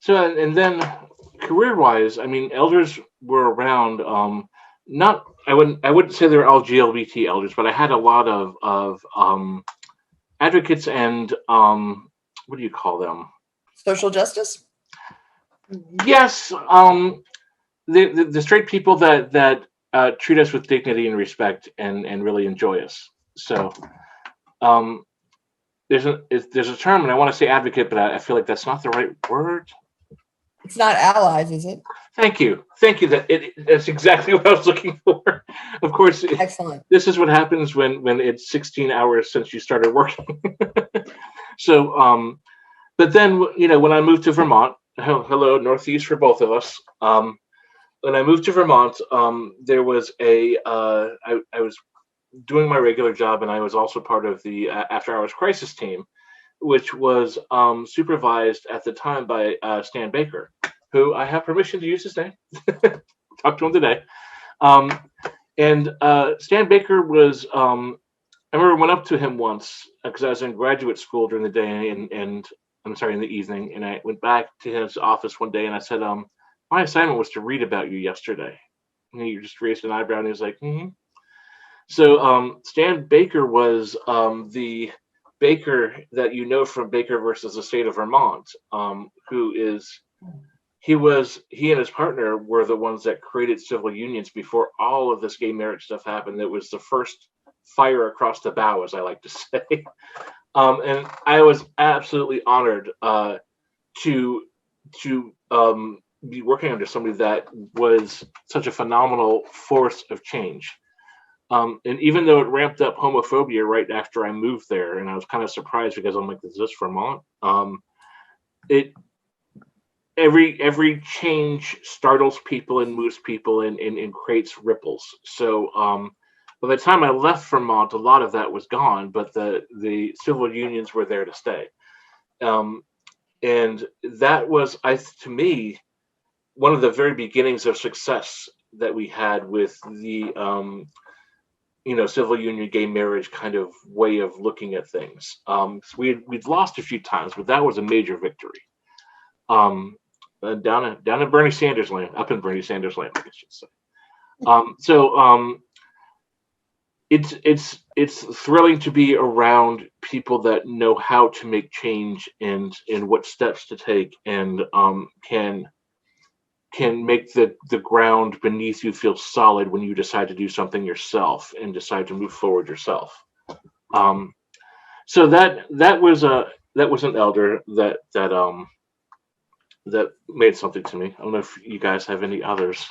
So and then career wise, I mean, elders were around. Not I wouldn't say they were all GLBT elders, but I had a lot of advocates and what do you call them? Social justice? Yes, the straight people that treat us with dignity and respect and really enjoy us. So um, there's a term, and I want to say advocate, but I feel like that's not the right word. It's not allies, is it? Thank you. That's exactly what I was looking for. Of course, Excellent. this is what happens when it's 16 hours since you started working. So, but then when I moved to Vermont, hello Northeast for both of us. When I moved to Vermont, there was I was doing my regular job, and I was also part of the after hours crisis team, which was supervised at the time by Stan Baker, who I have permission to use his name. Talk to him today. Um, and Stan Baker was, I remember I went up to him once because I was in graduate school during the day, and I'm sorry, in the evening. And I went back to his office one day and I said, my assignment was to read about you yesterday. And he just raised an eyebrow and he was like, mm-hmm. So Stan Baker was the Baker that you know from Baker versus the state of Vermont, who is he and his partner were the ones that created civil unions before all of this gay marriage stuff happened. It was the first fire across the bow, as I like to say. And I was absolutely honored to be working under somebody that was such a phenomenal force of change. And even though it ramped up homophobia right after I moved there, and I was kind of surprised because I'm like, is this Vermont? It every change startles people and moves people and creates ripples. So by the time I left Vermont, a lot of that was gone, but the civil unions were there to stay. Um, and that was, to me, one of the very beginnings of success that we had with the civil union gay marriage kind of way of looking at things. So we'd lost a few times, but that was a major victory. Down in Bernie Sanders land, up in Bernie Sanders land, I guess you should say. So it's thrilling to be around people that know how to make change and what steps to take, and can make the ground beneath you feel solid when you decide to do something yourself and decide to move forward yourself. So that was an elder that made something to me. I don't know if you guys have any others.